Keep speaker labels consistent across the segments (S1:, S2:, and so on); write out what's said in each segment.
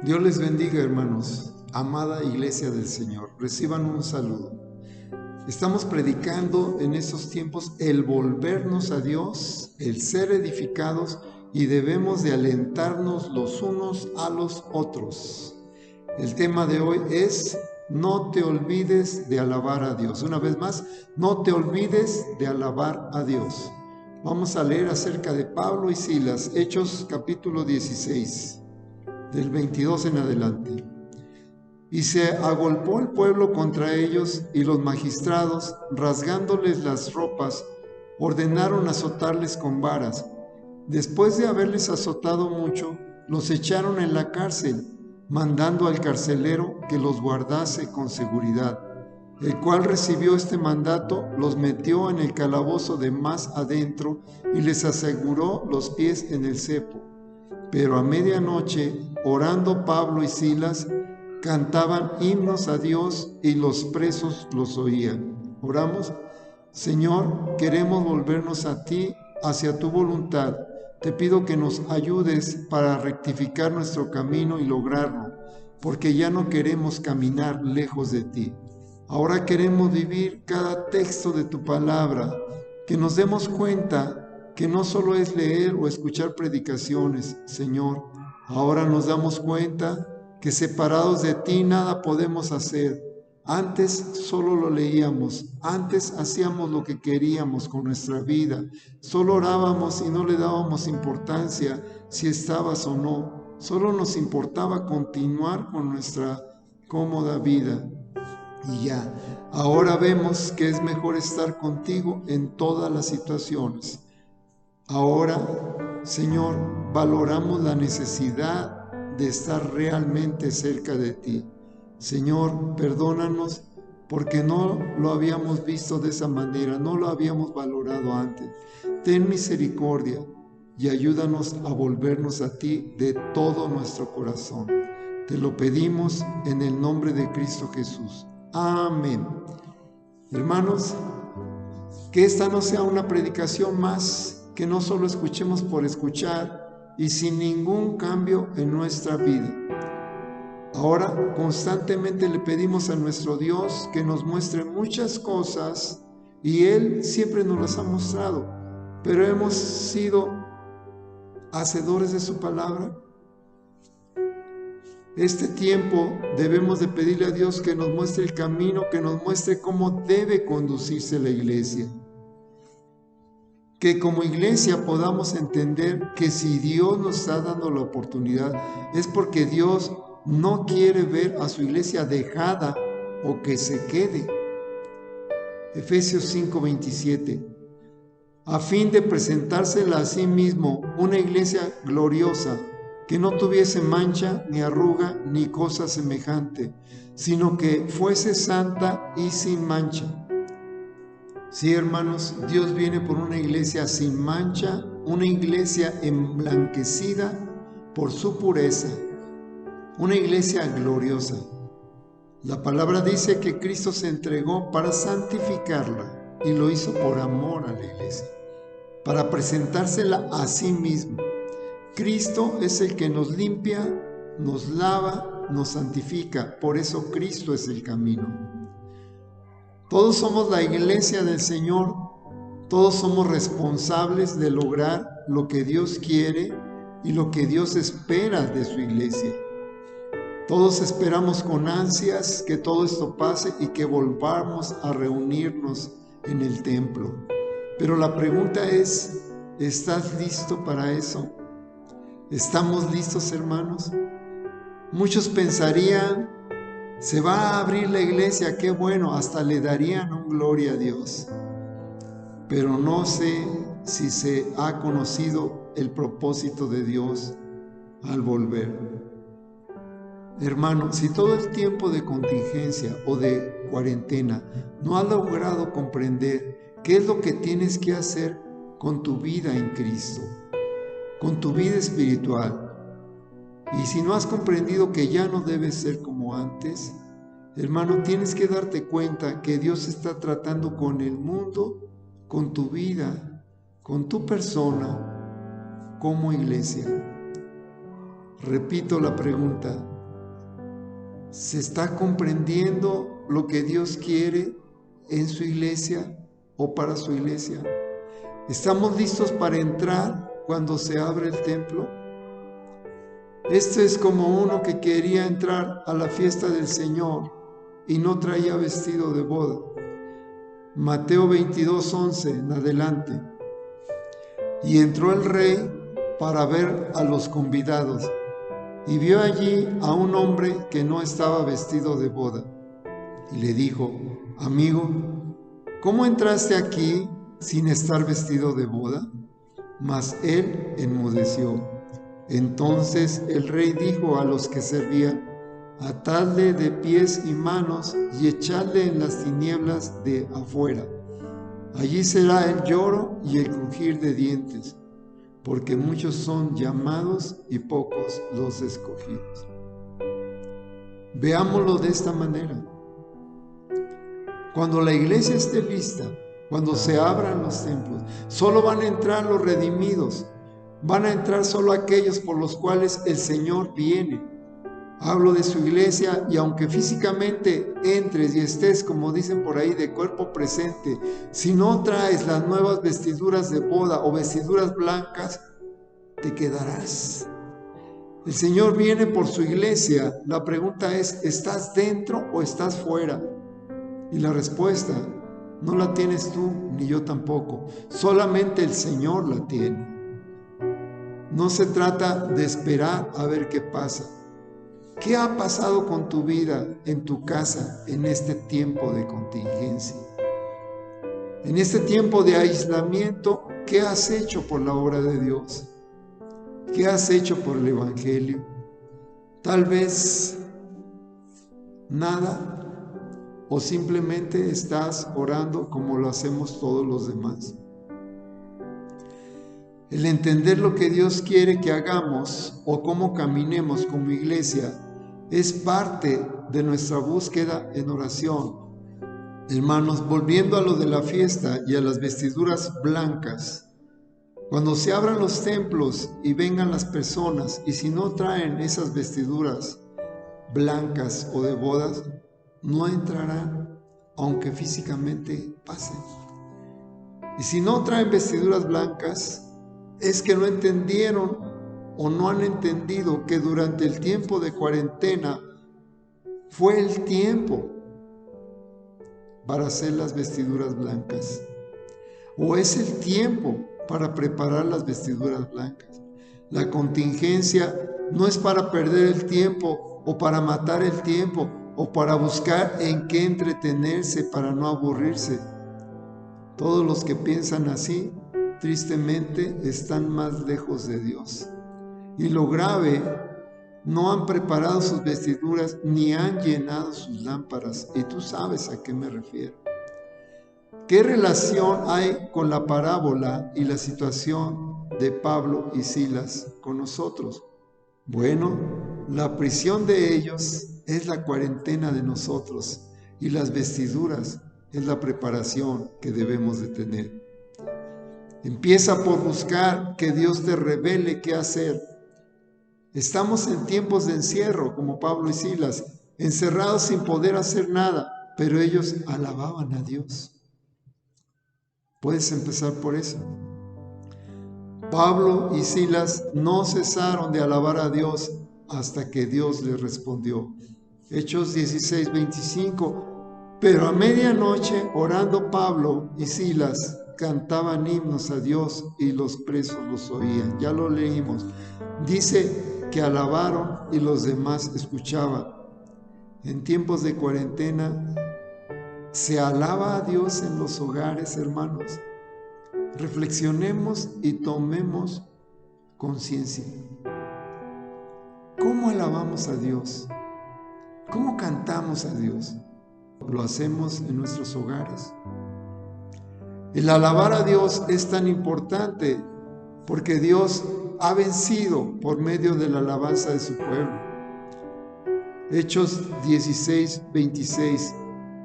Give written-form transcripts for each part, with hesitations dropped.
S1: Dios les bendiga, hermanos, amada Iglesia del Señor. Reciban un saludo. Estamos predicando en estos tiempos el volvernos a Dios, el ser edificados, y debemos de alentarnos los unos a los otros. El tema de hoy es: no te olvides de alabar a Dios. Una vez más, no te olvides de alabar a Dios. Vamos a leer acerca de Pablo y Silas, Hechos capítulo 16. Del 22 en adelante. Y se agolpó el pueblo contra ellos, y los magistrados, rasgándoles las ropas, ordenaron azotarles con varas. Después de haberles azotado mucho, los echaron en la cárcel, mandando al carcelero que los guardase con seguridad. El cual recibió este mandato, los metió en el calabozo de más adentro y les aseguró los pies en el cepo. Pero a medianoche, orando Pablo y Silas, cantaban himnos a Dios y los presos los oían. Oramos. Señor, queremos volvernos a ti, hacia tu voluntad. Te pido que nos ayudes para rectificar nuestro camino y lograrlo, porque ya no queremos caminar lejos de ti. Ahora queremos vivir cada texto de tu palabra, que nos demos cuenta que no solo es leer o escuchar predicaciones, Señor. Ahora nos damos cuenta que separados de ti nada podemos hacer. Antes solo lo leíamos, antes hacíamos lo que queríamos con nuestra vida, solo orábamos y no le dábamos importancia si estabas o no, solo nos importaba continuar con nuestra cómoda vida. Y ya, ahora vemos que es mejor estar contigo en todas las situaciones. Ahora, Señor, valoramos la necesidad de estar realmente cerca de ti. Señor, perdónanos porque no lo habíamos visto de esa manera, no lo habíamos valorado antes. Ten misericordia y ayúdanos a volvernos a ti de todo nuestro corazón. Te lo pedimos en el nombre de Cristo Jesús. Amén. Hermanos, que esta no sea una predicación más, que no solo escuchemos por escuchar y sin ningún cambio en nuestra vida. Ahora constantemente le pedimos a nuestro Dios que nos muestre muchas cosas y Él siempre nos las ha mostrado, pero hemos sido hacedores de su palabra. Este tiempo debemos de pedirle a Dios que nos muestre el camino, que nos muestre cómo debe conducirse la iglesia. Que como iglesia podamos entender que si Dios nos está dando la oportunidad es porque Dios no quiere ver a su iglesia dejada o que se quede. Efesios 5:27. A fin de presentársela a sí mismo una iglesia gloriosa, que no tuviese mancha, ni arruga, ni cosa semejante, sino que fuese santa y sin mancha. Sí, hermanos, Dios viene por una iglesia sin mancha, una iglesia emblanquecida por su pureza, una iglesia gloriosa. La palabra dice que Cristo se entregó para santificarla y lo hizo por amor a la iglesia, para presentársela a sí mismo. Cristo es el que nos limpia, nos lava, nos santifica. Por eso Cristo es el camino. Todos somos la iglesia del Señor. Todos somos responsables de lograr lo que Dios quiere y lo que Dios espera de su iglesia. Todos esperamos con ansias que todo esto pase y que volvamos a reunirnos en el templo. Pero la pregunta es, ¿estás listo para eso? ¿Estamos listos, hermanos? Muchos pensarían, se va a abrir la iglesia, qué bueno, hasta le darían un gloria a Dios. Pero no sé si se ha conocido el propósito de Dios al volver. Hermano, si todo el tiempo de contingencia o de cuarentena no has logrado comprender qué es lo que tienes que hacer con tu vida en Cristo, con tu vida espiritual, y si no has comprendido que ya no debes ser como antes, hermano, tienes que darte cuenta que Dios está tratando con el mundo, con tu vida, con tu persona, como iglesia. Repito la pregunta: ¿se está comprendiendo lo que Dios quiere en su iglesia o para su iglesia? ¿Estamos listos para entrar cuando se abre el templo? Esto es como uno que quería entrar a la fiesta del Señor y no traía vestido de boda. Mateo 22:11 en adelante. Y entró el rey para ver a los convidados, y vio allí a un hombre que no estaba vestido de boda. Y le dijo: amigo, ¿cómo entraste aquí sin estar vestido de boda? Mas él enmudeció. Entonces el rey dijo a los que servían: atadle de pies y manos y echadle en las tinieblas de afuera. Allí será el lloro y el crujir de dientes, porque muchos son llamados y pocos los escogidos. Veámoslo de esta manera. Cuando la iglesia esté lista, cuando se abran los templos, solo van a entrar los redimidos, van a entrar solo aquellos por los cuales el Señor viene. Hablo de su iglesia, y aunque físicamente entres y estés, como dicen por ahí, de cuerpo presente, si no traes las nuevas vestiduras de boda o vestiduras blancas, te quedarás. El Señor viene por su iglesia. La pregunta es: ¿estás dentro o estás fuera? Y la respuesta no la tienes tú ni yo tampoco, solamente el Señor la tiene. No se trata de esperar a ver qué pasa. ¿Qué ha pasado con tu vida, en tu casa, en este tiempo de contingencia? En este tiempo de aislamiento, ¿qué has hecho por la obra de Dios? ¿Qué has hecho por el Evangelio? Tal vez nada, o simplemente estás orando como lo hacemos todos los demás. El entender lo que Dios quiere que hagamos o cómo caminemos como iglesia es parte de nuestra búsqueda en oración. Hermanos, volviendo a lo de la fiesta y a las vestiduras blancas, cuando se abran los templos y vengan las personas, y si no traen esas vestiduras blancas o de bodas, no entrarán, aunque físicamente pasen. Y si no traen vestiduras blancas, es que no entendieron o no han entendido que durante el tiempo de cuarentena fue el tiempo para hacer las vestiduras blancas, o es el tiempo para preparar las vestiduras blancas. La contingencia no es para perder el tiempo o para matar el tiempo o para buscar en qué entretenerse para no aburrirse. Todos los que piensan así, tristemente, están más lejos de Dios. Y lo grave, no han preparado sus vestiduras ni han llenado sus lámparas. Y tú sabes a qué me refiero. ¿Qué relación hay con la parábola y la situación de Pablo y Silas con nosotros? Bueno, la prisión de ellos es la cuarentena de nosotros, y las vestiduras es la preparación que debemos de tener. Empieza por buscar que Dios te revele qué hacer. Estamos en tiempos de encierro, como Pablo y Silas, encerrados sin poder hacer nada, pero ellos alababan a Dios. Puedes empezar por eso. Pablo y Silas no cesaron de alabar a Dios hasta que Dios les respondió. Hechos 16:25. Pero a medianoche, orando Pablo y Silas, cantaban himnos a Dios y los presos los oían. Ya lo leímos. Dice que alabaron y los demás escuchaban. En tiempos de cuarentena, ¿se alaba a Dios en los hogares, hermanos? Reflexionemos y tomemos conciencia. ¿Cómo alabamos a Dios? ¿Cómo cantamos a Dios? ¿Lo hacemos en nuestros hogares? El alabar a Dios es tan importante porque Dios ha vencido por medio de la alabanza de su pueblo. Hechos 16, 26.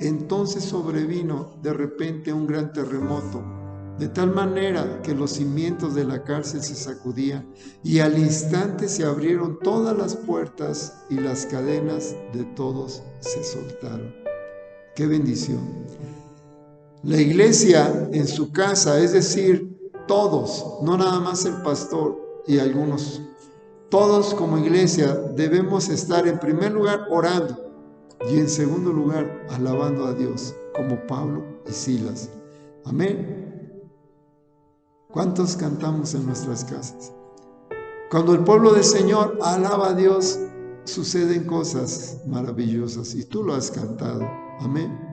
S1: Entonces sobrevino de repente un gran terremoto, de tal manera que los cimientos de la cárcel se sacudían, y al instante se abrieron todas las puertas y las cadenas de todos se soltaron. ¡Qué bendición! La iglesia en su casa, es decir, todos, no nada más el pastor y algunos, todos como iglesia debemos estar en primer lugar orando y en segundo lugar alabando a Dios, como Pablo y Silas. Amén. ¿Cuántos cantamos en nuestras casas? Cuando el pueblo del Señor alaba a Dios, suceden cosas maravillosas y tú lo has cantado. Amén.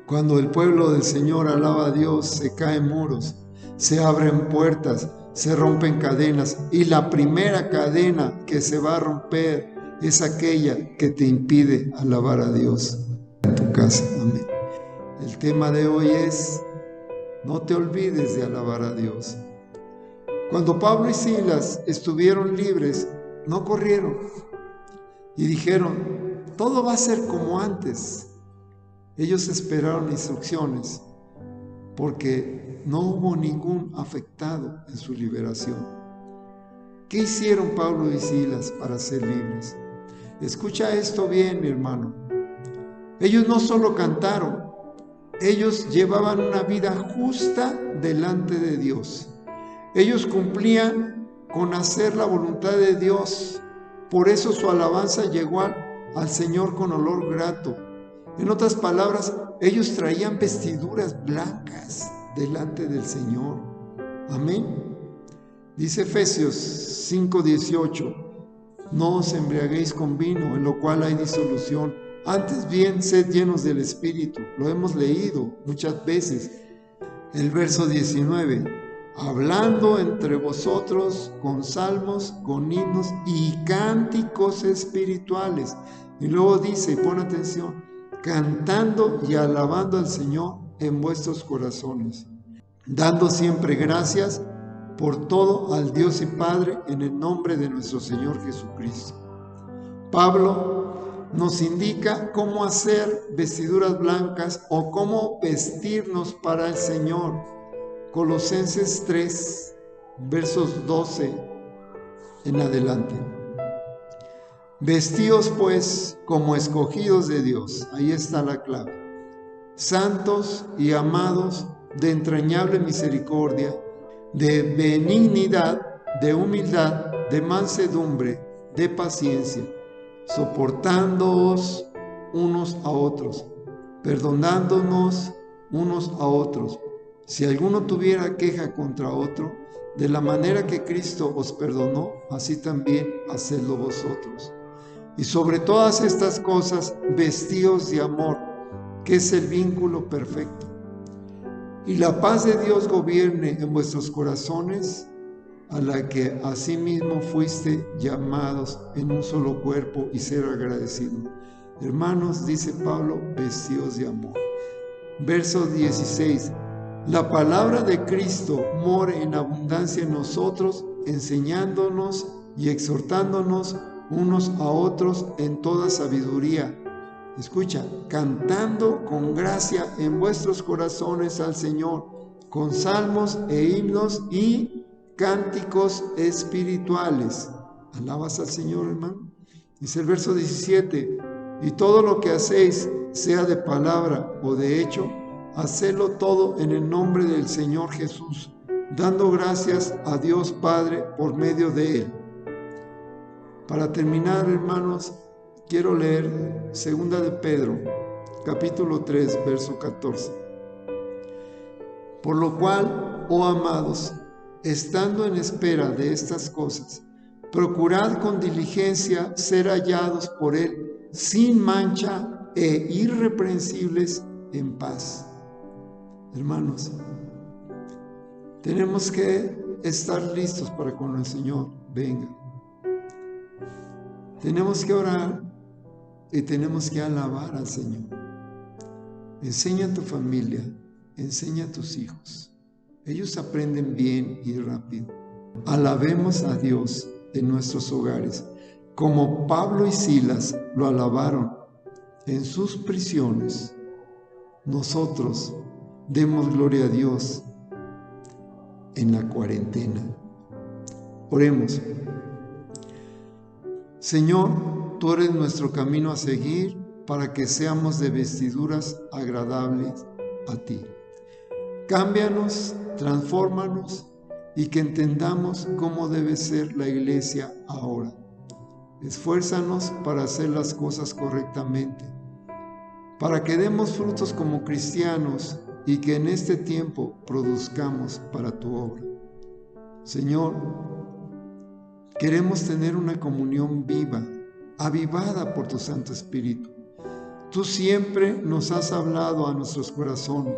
S1: Cuando el pueblo del Señor alaba a Dios, se caen muros, se abren puertas, se rompen cadenas, y la primera cadena que se va a romper es aquella que te impide alabar a Dios en tu casa. Amén. El tema de hoy es: no te olvides de alabar a Dios. Cuando Pablo y Silas estuvieron libres, no corrieron y dijeron: todo va a ser como antes. Ellos esperaron instrucciones porque no hubo ningún afectado en su liberación. ¿Qué hicieron Pablo y Silas para ser libres? Escucha esto bien, mi hermano. Ellos no solo cantaron, ellos llevaban una vida justa delante de Dios. Ellos cumplían con hacer la voluntad de Dios. Por eso su alabanza llegó al Señor con olor grato. En otras palabras, ellos traían vestiduras blancas delante del Señor. Amén. Dice Efesios 5:18: no os embriaguéis con vino, en lo cual hay disolución. Antes bien, sed llenos del Espíritu. Lo hemos leído muchas veces. El verso 19: hablando entre vosotros con salmos, con himnos y cánticos espirituales. Y luego dice, y pon atención, cantando y alabando al Señor en vuestros corazones, dando siempre gracias por todo al Dios y Padre en el nombre de nuestro Señor Jesucristo. Pablo nos indica cómo hacer vestiduras blancas o cómo vestirnos para el Señor. Colosenses 3, versos 12 en adelante. Vestíos pues como escogidos de Dios, ahí está la clave, santos y amados, de entrañable misericordia, de benignidad, de humildad, de mansedumbre, de paciencia, soportándoos unos a otros, perdonándonos unos a otros. Si alguno tuviera queja contra otro, de la manera que Cristo os perdonó, así también hacedlo vosotros. Y sobre todas estas cosas, vestíos de amor, que es el vínculo perfecto. Y la paz de Dios gobierne en vuestros corazones, a la que asimismo fuiste llamados en un solo cuerpo, y ser agradecidos. Hermanos, dice Pablo, vestíos de amor. Verso 16. La palabra de Cristo more en abundancia en nosotros, enseñándonos y exhortándonos unos a otros en toda sabiduría. Escucha, cantando con gracia en vuestros corazones al Señor, con salmos e himnos y cánticos espirituales. ¿Alabas al Señor, hermano? Dice el verso 17, y todo lo que hacéis, sea de palabra o de hecho, hacedlo todo en el nombre del Señor Jesús, dando gracias a Dios Padre por medio de Él. Para terminar, hermanos, quiero leer 2 de Pedro, capítulo 3, verso 14. Por lo cual, oh amados, estando en espera de estas cosas, procurad con diligencia ser hallados por Él, sin mancha e irreprensibles en paz. Hermanos, tenemos que estar listos para cuando el Señor venga. Tenemos que orar y tenemos que alabar al Señor. Enseña a tu familia, enseña a tus hijos. Ellos aprenden bien y rápido. Alabemos a Dios en nuestros hogares, como Pablo y Silas lo alabaron en sus prisiones. Nosotros demos gloria a Dios en la cuarentena. Oremos. Señor, tú eres nuestro camino a seguir para que seamos de vestiduras agradables a ti. Cámbianos, transfórmanos y que entendamos cómo debe ser la iglesia ahora. Esfuérzanos para hacer las cosas correctamente, para que demos frutos como cristianos y que en este tiempo produzcamos para tu obra. Señor, queremos tener una comunión viva, avivada por tu Santo Espíritu. Tú siempre nos has hablado a nuestros corazones,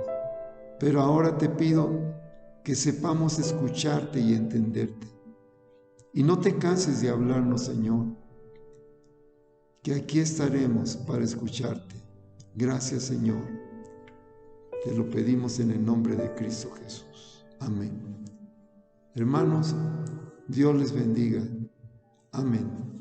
S1: pero ahora te pido que sepamos escucharte y entenderte. Y no te canses de hablarnos, Señor, que aquí estaremos para escucharte. Gracias, Señor. Te lo pedimos en el nombre de Cristo Jesús. Amén. Hermanos, Dios les bendiga. Amén.